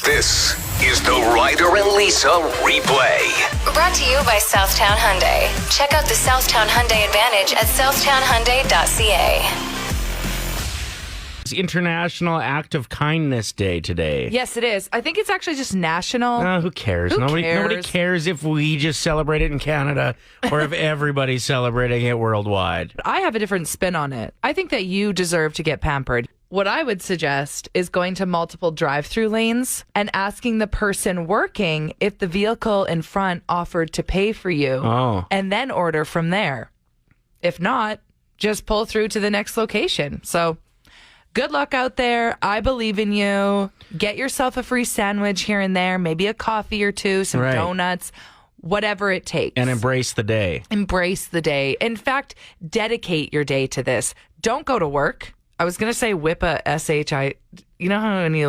This is the Ryder and Lisa replay. Brought to you by Southtown Hyundai. Check out the Southtown Hyundai Advantage at southtownhyundai.ca. It's International Act of Kindness Day today. Yes, it is. I think it's actually just national. Who cares? Who Nobody cares? cares if we just celebrate it in Canada or if everybody's celebrating it worldwide. I have a different spin on it. I think that you deserve to get pampered. What I would suggest is going to multiple drive-through lanes and asking the person working if the vehicle in front offered to pay for you and then order from there. If not, just pull through to the next location. So good luck out there. I believe in you. Get yourself a free sandwich here and there, maybe a coffee or two, some donuts, whatever it takes. And embrace the day. Embrace the day. In fact, dedicate your day to this. Don't go to work. I was going to say whip a SHI. You know how when you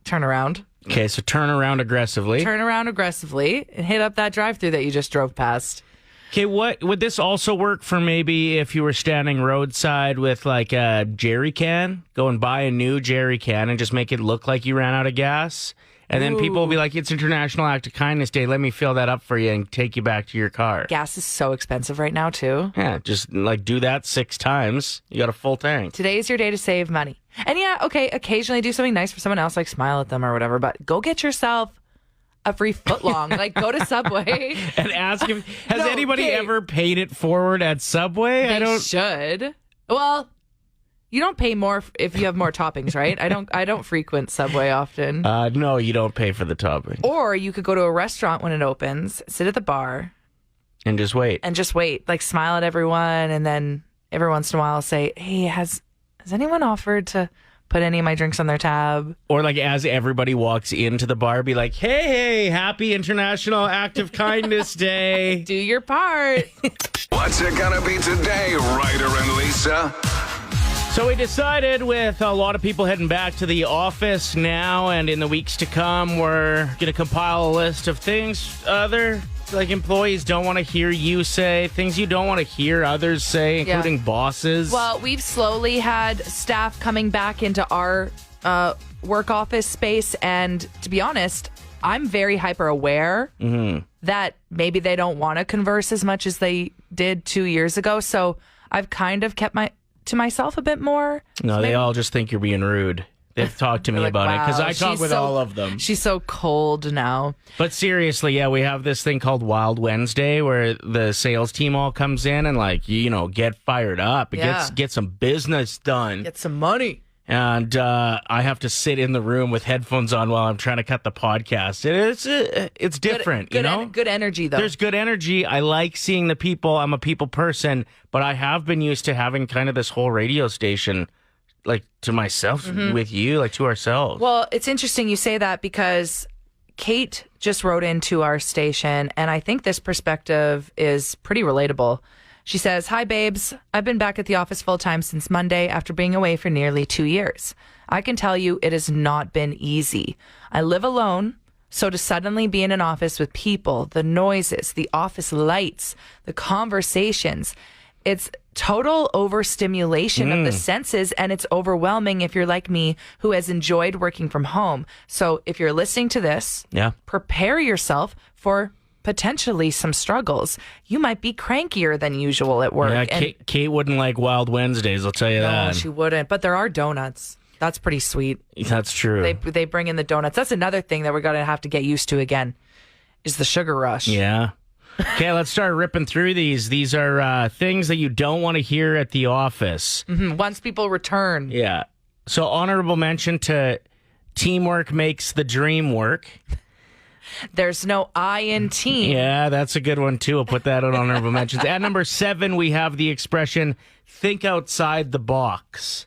turn around? Okay, so turn around aggressively. Turn around aggressively and hit up that drive-thru that you just drove past. Okay, what would this also work for maybe if you were standing roadside with like a jerry can? Go and buy a new jerry can and just make it look like you ran out of gas. And then people will be like, it's International Act of Kindness Day. Let me fill that up for you and take you back to your car. Gas is so expensive right now, too. Yeah, just like do that 6 times. You got a full tank. Today is your day to save money. And yeah, okay, occasionally do something nice for someone else, like smile at them or whatever, but go get yourself a free footlong. Like, go to Subway. And ask him, has anybody ever paid it forward at Subway? They should. Well, you don't pay more if you have more toppings, right? I don't frequent Subway often. No, you don't pay for the topping. Or you could go to a restaurant when it opens, sit at the bar. And just wait. Like, smile at everyone, and then every once in a while say, hey, has anyone offered to put any of my drinks on their tab? Or like as everybody walks into the bar, be like, hey, happy International Act of Kindness Day. Do your part. What's it gonna be today, Ryder and Lisa? So we decided, with a lot of people heading back to the office now and in the weeks to come, we're going to compile a list of things other employees don't want to hear you say, things you don't want to hear others say, including bosses. Well, we've slowly had staff coming back into our work office space, and to be honest, I'm very hyper aware that maybe they don't want to converse as much as they did 2 years ago. So I've kind of kept to myself a bit more. No, they all just think you're being rude. They've talked to me about it because I talk with all of them. She's so cold now. But seriously, yeah, we have this thing called Wild Wednesday where the sales team all comes in and get fired up. Get some business done. Get some money. And I have to sit in the room with headphones on while I'm trying to cut the podcast. It's different, Good energy, though. There's good energy. I like seeing the people. I'm a people person, but I have been used to having kind of this whole radio station, like, to myself, with you, like, to ourselves. Well, it's interesting you say that because Kate just wrote into our station, and I think this perspective is pretty relatable. She says, hi, babes. I've been back at the office full-time since Monday after being away for nearly 2 years. I can tell you it has not been easy. I live alone, so to suddenly be in an office with people, the noises, the office lights, the conversations, it's total overstimulation of the senses, and it's overwhelming if you're like me, who has enjoyed working from home. So if you're listening to this, prepare yourself for potentially some struggles. You might be crankier than usual at work. Yeah, Kate wouldn't like Wild Wednesdays, I'll tell you that. No, she wouldn't. But there are donuts. That's pretty sweet. That's true. They bring in the donuts. That's another thing that we're going to have to get used to again, is the sugar rush. Yeah. Okay, let's start ripping through these. These are things that you don't want to hear at the office. Once people return. Yeah. So honorable mention to teamwork makes the dream work. There's no I in team. Yeah, that's a good one, too. I'll put that on honorable mentions. At number 7, we have the expression, think outside the box.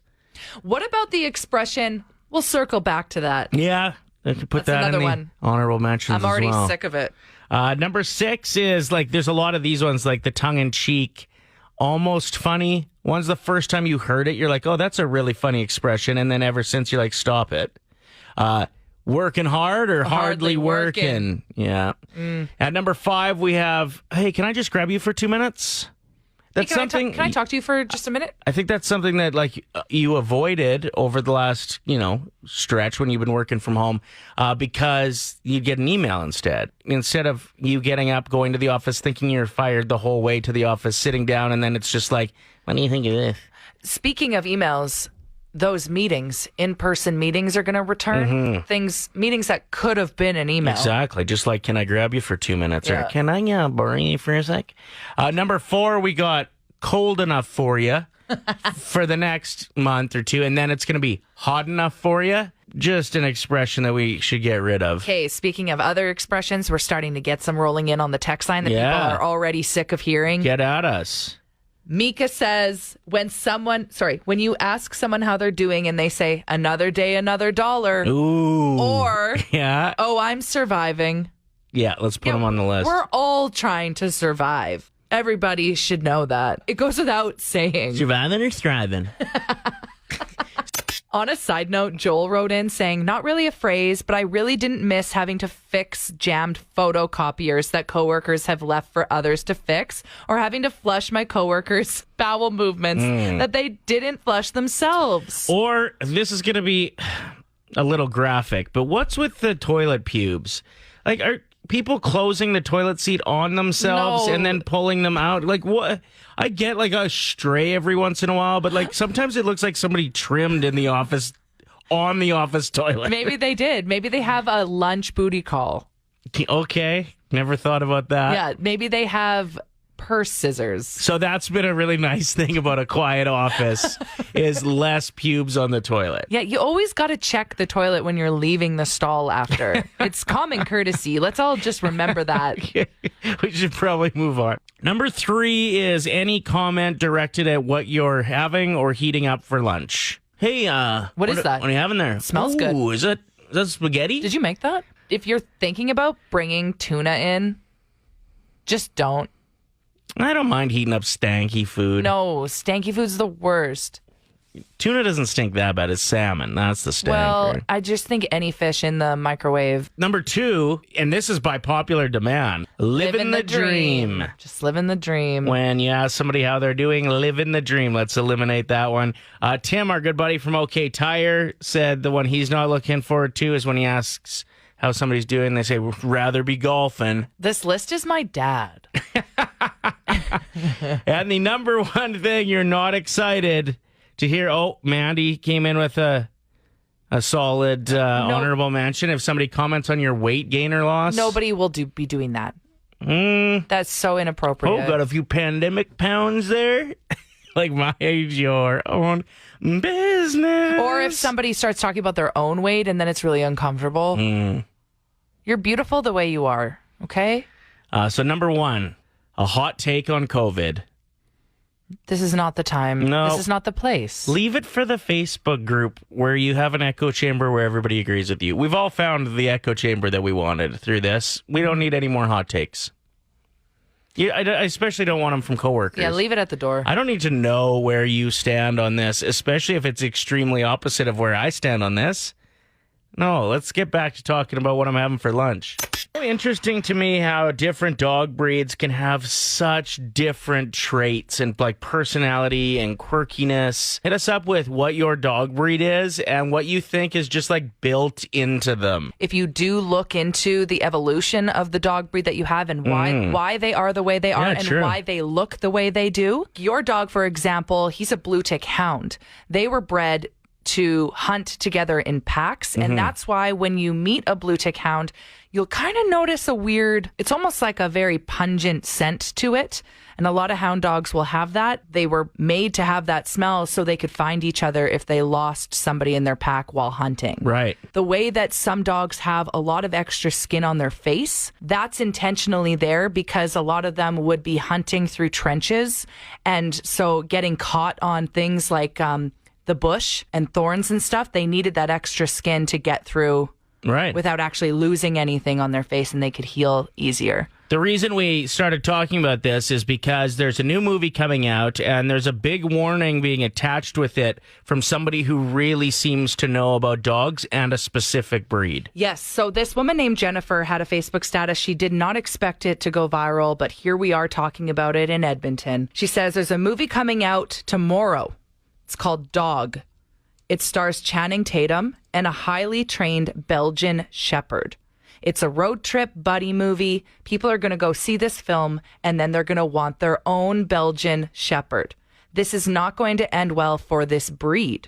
What about the expression, we'll circle back to that. Yeah, I could put that in the honorable mentions as well. I'm already sick of it. Number 6 is, there's a lot of these ones, like the tongue-in-cheek, almost funny. One's the first time you heard it, you're like, oh, that's a really funny expression. And then ever since, you're like, stop it. Working hard or hardly working? Yeah. At number 5, we have, hey, can I just grab you for 2 minutes? That's Hey, something. Can I talk to you for just a minute? I think that's something that you avoided over the last stretch when you've been working from home because you'd get an email instead of you getting up, going to the office, thinking you're fired the whole way to the office, sitting down, and then it's just like, what do you think of this? Speaking of emails, those meetings, in-person meetings, are going to return. Meetings that could have been an email. Exactly. Just like, can I grab you for 2 minutes? Yeah. Or can I borrow you for a sec? Number 4, we got cold enough for you for the next month or two. And then it's going to be hot enough for you. Just an expression that we should get rid of. Okay, speaking of other expressions, we're starting to get some rolling in on the text line that Yeah. people are already sick of hearing. Get at us. Mika says, when you ask someone how they're doing and they say, another day, another dollar, Ooh. or, Yeah. oh, I'm surviving. Yeah, let's put them on the list. We're all trying to survive. Everybody should know that. It goes without saying. Surviving or striving? On a side note, Joel wrote in saying, not really a phrase, but I really didn't miss having to fix jammed photocopiers that coworkers have left for others to fix, or having to flush my coworkers' bowel movements that they didn't flush themselves. Or this is going to be a little graphic, but what's with the toilet pubes? Like, are people closing the toilet seat on themselves No. and then pulling them out? Like, what? I get like a stray every once in a while, but like sometimes it looks like somebody trimmed in the office on the office toilet. Maybe they did. Maybe they have a lunch booty call. Okay, never thought about that. Yeah, maybe they have purse scissors. So that's been a really nice thing about a quiet office is less pubes on the toilet. Yeah, you always got to check the toilet when you're leaving the stall after. It's common courtesy. Let's all just remember that. We should probably move on. Number 3 is any comment directed at what you're having or heating up for lunch. Hey, What is that? What are you having there? Smells good. Ooh, is that spaghetti? Did you make that? If you're thinking about bringing tuna in, just don't. I don't mind heating up stanky food. No, stanky food's the worst. Tuna doesn't stink that bad. It's salmon. That's the stank. Well, right? I just think any fish in the microwave. Number 2, and this is by popular demand, living the dream. Just living the dream. When you ask somebody how they're doing, living the dream. Let's eliminate that one. Tim, our good buddy from OK Tire, said the one he's not looking forward to is when he asks how somebody's doing. They say, rather be golfing. This list is my dad. And the number 1 thing you're not excited to hear, Mandy came in with a solid honorable mention. If somebody comments on your weight gain or loss. Nobody will be doing that. That's so inappropriate. Got a few pandemic pounds there. Like my age, your own business. Or if somebody starts talking about their own weight and then it's really uncomfortable. You're beautiful the way you are, okay? So number 1, a hot take on COVID. This is not the time. No. This is not the place. Leave it for the Facebook group where you have an echo chamber where everybody agrees with you. We've all found the echo chamber that we wanted through this. We don't need any more hot takes. I especially don't want them from coworkers. Yeah, leave it at the door. I don't need to know where you stand on this, especially if it's extremely opposite of where I stand on this. No, let's get back to talking about what I'm having for lunch. Really interesting to me how different dog breeds can have such different traits and like personality and quirkiness. Hit us up with what your dog breed is and what you think is just like built into them. If you do look into the evolution of the dog breed that you have and why they are the way they are Yeah, and true. why they look the way they do. Your dog, for example, he's a blue tick hound. They were bred to hunt together in packs. And that's why when you meet a blue tick hound, you'll kind of notice a weird, it's almost like a very pungent scent to it. And a lot of hound dogs will have that. They were made to have that smell so they could find each other if they lost somebody in their pack while hunting. Right. The way that some dogs have a lot of extra skin on their face, that's intentionally there because a lot of them would be hunting through trenches. And so getting caught on things like the bush and thorns and stuff, they needed that extra skin to get through Right. without actually losing anything on their face, and they could heal easier. The reason we started talking about this is because there's a new movie coming out, and there's a big warning being attached with it from somebody who really seems to know about dogs and a specific breed. Yes. So this woman named Jennifer had a Facebook status. She did not expect it to go viral, but here we are talking about it in Edmonton. She says there's a movie coming out tomorrow. It's called Dog. It stars Channing Tatum and a highly trained Belgian Shepherd. It's a road trip buddy movie. People are going to go see this film, and then they're going to want their own Belgian Shepherd. This is not going to end well for this breed.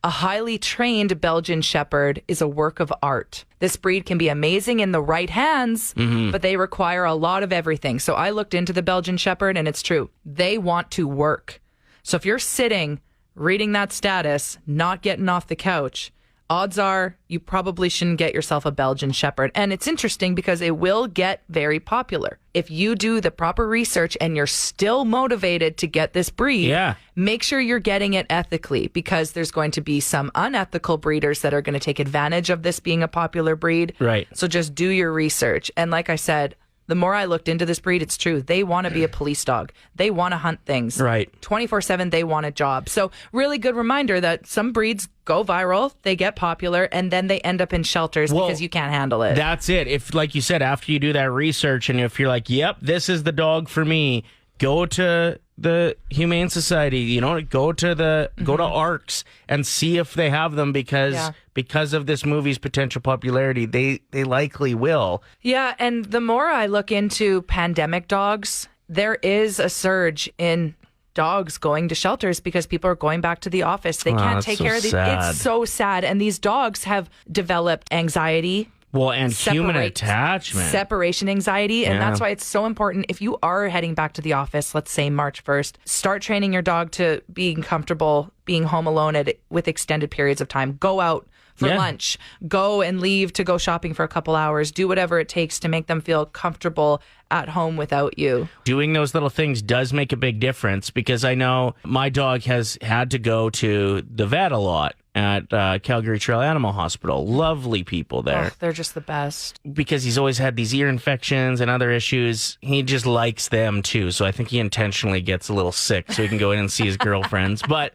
A highly trained Belgian Shepherd is a work of art. This breed can be amazing in the right hands, but they require a lot of everything. So I looked into the Belgian Shepherd, and it's true. They want to work. So if you're sitting, reading that status, not getting off the couch, odds are you probably shouldn't get yourself a Belgian Shepherd. And it's interesting because it will get very popular. If you do the proper research and you're still motivated to get this breed, make sure you're getting it ethically, because there's going to be some unethical breeders that are going to take advantage of this being a popular breed. Right. So just do your research. And like I said, the more I looked into this breed, it's true. They want to be a police dog. They want to hunt things. Right. 24/7, they want a job. So really good reminder that some breeds go viral, they get popular, and then they end up in shelters because you can't handle it. That's it. If, like you said, after you do that research, and if you're like, yep, this is the dog for me, go to the Humane Society, go to ARCs and see if they have them, because of this movie's potential popularity, they likely will. Yeah, and the more I look into pandemic dogs, there is a surge in dogs going to shelters because people are going back to the office. They can't take care of these. It's so sad. And these dogs have developed anxiety. Well, and human attachment. Separation anxiety. And that's why it's so important. If you are heading back to the office, let's say March 1st, start training your dog to being comfortable being home alone with extended periods of time. Go out for lunch. Go and leave to go shopping for a couple hours. Do whatever it takes to make them feel comfortable at home without you. Doing those little things does make a big difference, because I know my dog has had to go to the vet a lot at Calgary Trail Animal Hospital. Lovely people there. Oh, they're just the best. Because he's always had these ear infections and other issues. He just likes them too. So I think he intentionally gets a little sick so he can go in and see his girlfriends. But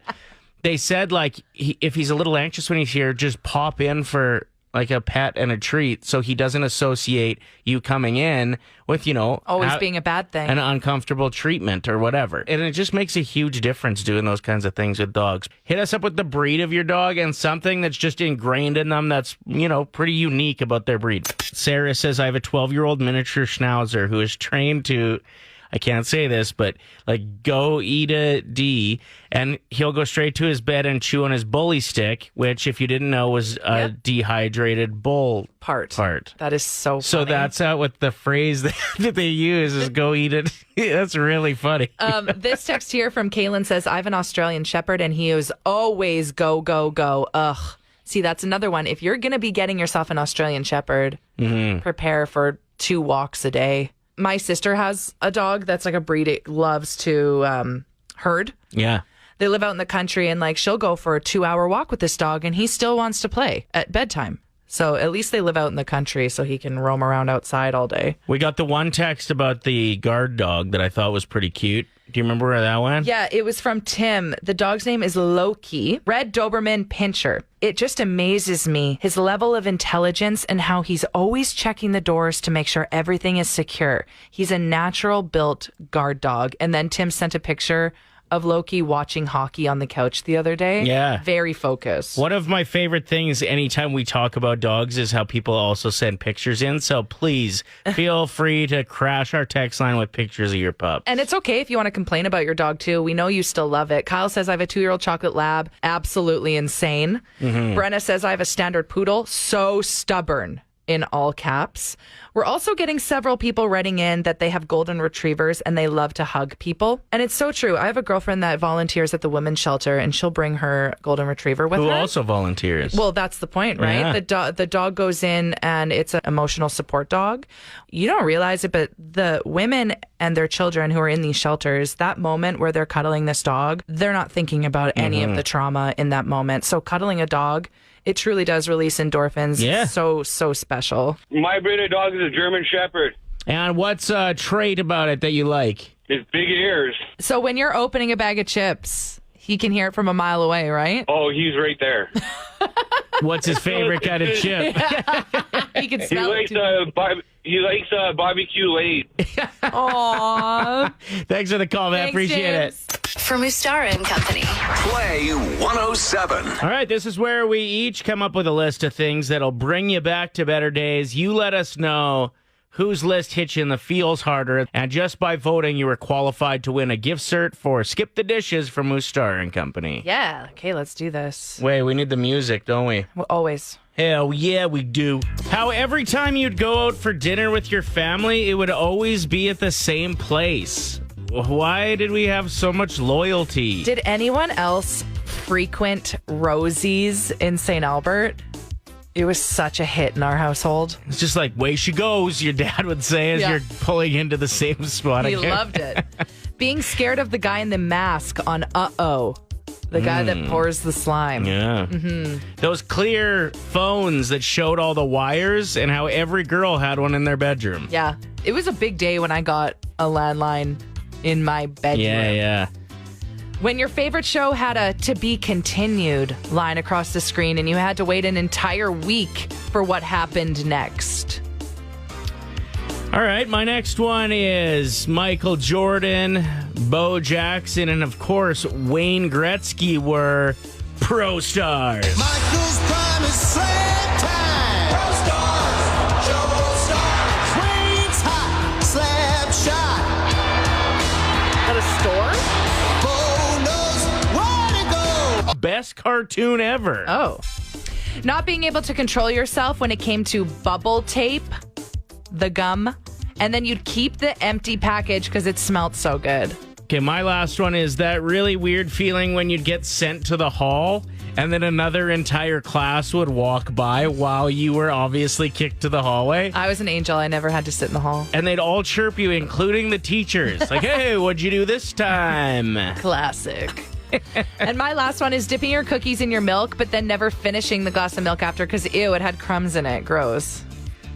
they said, if he's a little anxious when he's here, just pop in for like a pet and a treat, so he doesn't associate you coming in with, always being a bad thing, an uncomfortable treatment or whatever. And it just makes a huge difference doing those kinds of things with dogs. Hit us up with the breed of your dog and something that's just ingrained in them that's, pretty unique about their breed. Sarah says, I have a 12-year-old miniature schnauzer who is trained to, I can't say this, but go eat a D, and he'll go straight to his bed and chew on his bully stick, which, if you didn't know, was a dehydrated bull part. That is so funny. So that's what the phrase that they use is go eat it. That's really funny. This text here from Kaylin says, I have an Australian Shepherd, and he is always go, go, go. Ugh. See, that's another one. If you're going to be getting yourself an Australian Shepherd, prepare for 2 walks a day. My sister has a dog that's like a breed. It loves to herd. Yeah. They live out in the country, and she'll go for a 2-hour walk with this dog, and he still wants to play at bedtime. So at least they live out in the country so he can roam around outside all day. We got the one text about the guard dog that I thought was pretty cute. Do you remember where that went? Yeah, it was from Tim. The dog's name is Loki, Red Doberman Pinscher. It just amazes me, his level of intelligence and how he's always checking the doors to make sure everything is secure. He's a natural built guard dog. And then Tim sent a picture of Loki watching hockey on the couch the other day. Yeah. Very focused. One of my favorite things anytime we talk about dogs is how people also send pictures in. So please feel free to crash our text line with pictures of your pup. And it's okay if you want to complain about your dog too. We know you still love it. Kyle says, I have a 2-year-old chocolate lab. Absolutely insane. Brenna says, I have a standard poodle. So stubborn. In all caps. We're also getting several people writing in that they have golden retrievers and they love to hug people. And it's so true. I have a girlfriend that volunteers at the women's shelter, and she'll bring her golden retriever with her. Who also volunteers. Well, that's the point, right? Yeah. The dog goes in, and it's an emotional support dog. You don't realize it, but the women and their children who are in these shelters, that moment where they're cuddling this dog, they're not thinking about any of the trauma in that moment. So cuddling a dog It truly does release endorphins. Yeah. So special. My breed of dog is a German Shepherd. And what's a trait about it that you like? His big ears. So when you're opening a bag of chips, he can hear it from a mile away, right? Oh, he's right there. What's his favorite kind of chip? He can He smell likes it. he likes barbecue late. Aww. Thanks for the call, man. Thanks, Appreciate James. it. For Mustara and Company. Play 107. All right, this is where we each come up with a list of things that'll bring you back to better days. You let us know whose list hits you in the feels harder. And just by voting, you are qualified to win a gift cert for Skip the Dishes from Moose Star and Company. Yeah. Okay, let's do this. Wait, we need the music, don't we? Well, always. Hell yeah, we do. How every time you'd go out for dinner with your family, it would always be at the same place. Why did we have so much loyalty? Did anyone else frequent Rosie's in St. Albert? It was such a hit in our household. It's just like, way she goes, your dad would say as Yeah. you're pulling into the same spot He again. loved it. Being scared of the guy in the mask on Uh-Oh. The guy that pours the slime. Yeah. Those clear phones that showed all the wires and how every girl had one in their bedroom. Yeah. It was a big day when I got a landline in my bedroom. Yeah. When your favorite show had a "to be continued" line across the screen and you had to wait an entire week for what happened next. All right, my next one is Michael Jordan, Bo Jackson, and of course, Wayne Gretzky were pro stars. Michael's prime is slam time. Pro stars, Joe stars. Wayne's hot, slap shot. At a store? Bo knows where to go. Best cartoon ever. Oh. Not being able to control yourself when it came to bubble tape, the gum, and then you'd keep the empty package because it smelled so good. Okay, my last one is that really weird feeling when you'd get sent to the hall and then another entire class would walk by while you were obviously kicked to the hallway. I was an angel. I never had to sit in the hall. And they'd all chirp you, including the teachers. Like, hey, what'd you do this time? Classic. And my last one is dipping your cookies in your milk, but then never finishing the glass of milk after because, ew, it had crumbs in it. Gross.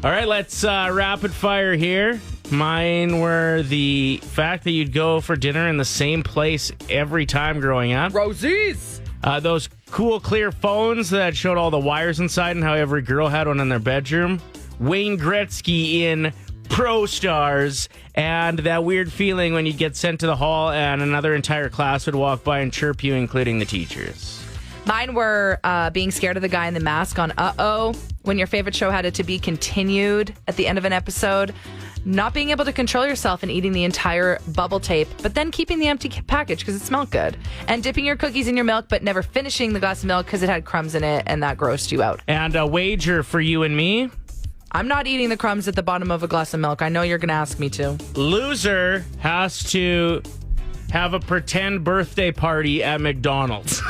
All right, let's rapid fire here. Mine were the fact that you'd go for dinner in the same place every time growing up. Rosie's. Those cool clear phones that showed all the wires inside and how every girl had one in their bedroom. Wayne Gretzky in Pro Stars. And that weird feeling when you get sent to the hall and another entire class would walk by and chirp you, including the teachers. Mine were being scared of the guy in the mask on Uh-Oh, when your favorite show had it to be continued at the end of an episode, not being able to control yourself and eating the entire bubble tape, but then keeping the empty package because it smelled good, and dipping your cookies in your milk but never finishing the glass of milk because it had crumbs in it and that grossed you out. And a wager for you and me. I'm not eating the crumbs at the bottom of a glass of milk. I know you're going to ask me to. Loser has to have a pretend birthday party at McDonald's.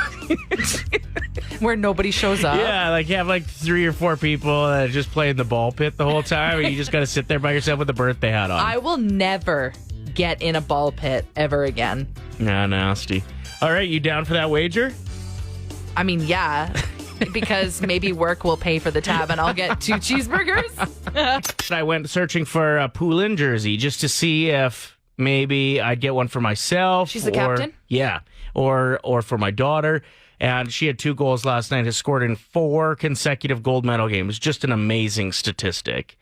Where nobody shows up. Yeah, like you have like 3 or 4 people that just play in the ball pit the whole time, and you just got to sit there by yourself with a birthday hat on. I will never get in a ball pit ever again. Nah, nasty. All right, you down for that wager? I mean, yeah, because maybe work will pay for the tab and I'll get 2 cheeseburgers. I went searching for a Poulin jersey just to see if maybe I'd get one for myself. She's the captain? Yeah, or for my daughter. And she had 2 goals last night, has scored in 4 consecutive gold medal games. Just an amazing statistic.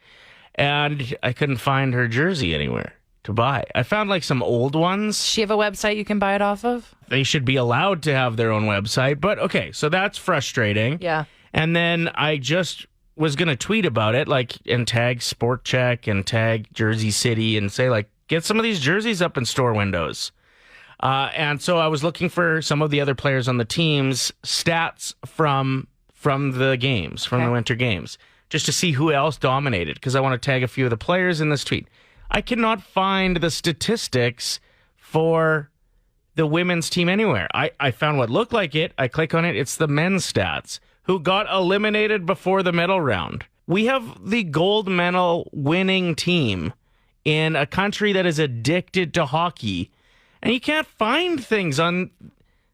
And I couldn't find her jersey anywhere to buy. I found like some old ones. Does she have a website you can buy it off of? They should be allowed to have their own website. But okay, so that's frustrating. Yeah. And then I just was going to tweet about it, like, and tag Sport Check and tag Jersey City and say, like, get some of these jerseys up in store windows. And so I was looking for some of the other players on the team's stats from the games, from the winter games, just to see who else dominated, because I want to tag a few of the players in this tweet. I cannot find the statistics for the women's team anywhere. I found what looked like it. I click on it. It's the men's stats, who got eliminated before the medal round. We have the gold medal winning team in a country that is addicted to hockey, and you can't find things on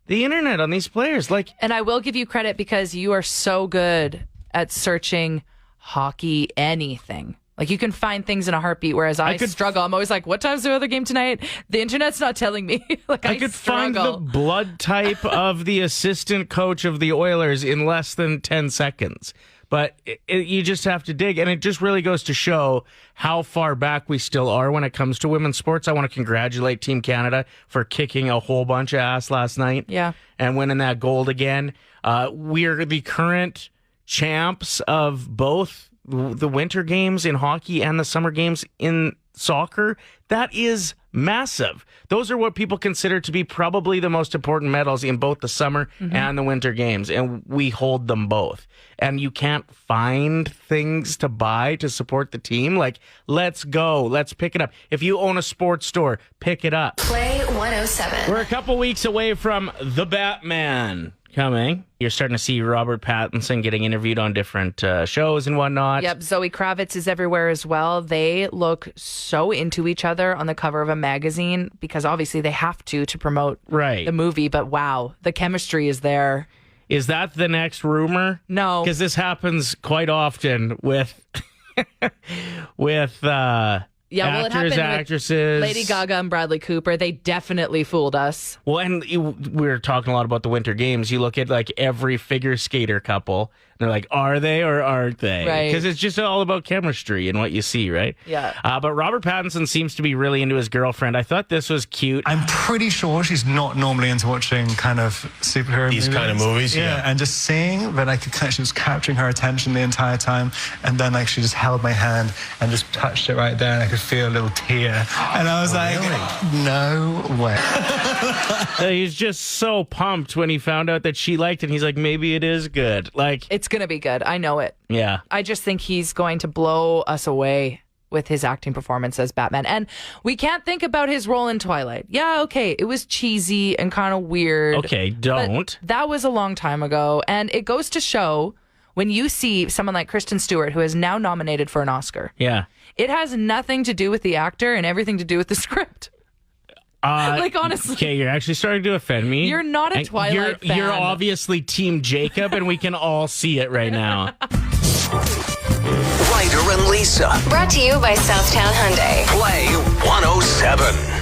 the internet on these players. Like, And I will give you credit because you are so good at searching hockey anything. Like you can find things in a heartbeat, whereas I struggle. I'm always like, what time's the other game tonight? The internet's not telling me. Like I could find struggle. the blood type of the assistant coach of the Oilers in less than 10 seconds. But you just have to dig. And it just really goes to show how far back we still are when it comes to women's sports. I want to congratulate Team Canada for kicking a whole bunch of ass last night. Yeah. And winning that gold again. We're the current champs of both the winter games in hockey and the summer games in soccer. That is massive. Those are what people consider to be probably the most important medals in both the summer and the winter games, and we hold them both. And you can't find things to buy to support the team. Like, let's go. Let's pick it up. If you own a sports store, pick it up. Play 107. We're a couple weeks away from The Batman coming. You're starting to see Robert Pattinson getting interviewed on different shows and whatnot. Yep, Zoe Kravitz is everywhere as well. They look so into each other on the cover of a magazine because obviously they have to promote the movie. But wow, the chemistry is there. Is that the next rumor? No. Because this happens quite often with It happened actresses. with Lady Gaga and Bradley Cooper. They definitely fooled us. Well, and we were talking a lot about the Winter Games. You look at like every figure skater couple, and they're like, are they or aren't they? Right. Because it's just all about chemistry and what you see, right? Yeah. But Robert Pattinson seems to be really into his girlfriend. I thought this was cute. I'm pretty sure she's not normally into watching kind of superhero These kind of movies, yeah. And just seeing that she was capturing her attention the entire time, and then like she just held my hand and just touched it right there, and I could feel a little tear, and I was no way. He's just so pumped when he found out that she liked it. And he's like, maybe it is good. Like, It's going to be good. I know it. yeah. I just think he's going to blow us away with his acting performance as Batman. And we can't think about his role in Twilight. Yeah, okay, it was cheesy and kind of weird. Okay, don't. But that was a long time ago. And it goes to show when you see someone like Kristen Stewart, who is now nominated for an Oscar, Yeah. it has nothing to do with the actor and everything to do with the script. Like, honestly. Okay, you're actually starting to offend me. You're not a And Twilight fan. You're obviously Team Jacob, and we can all see it right now. Ryder and Lisa. Brought to you by Southtown Hyundai. Play 107.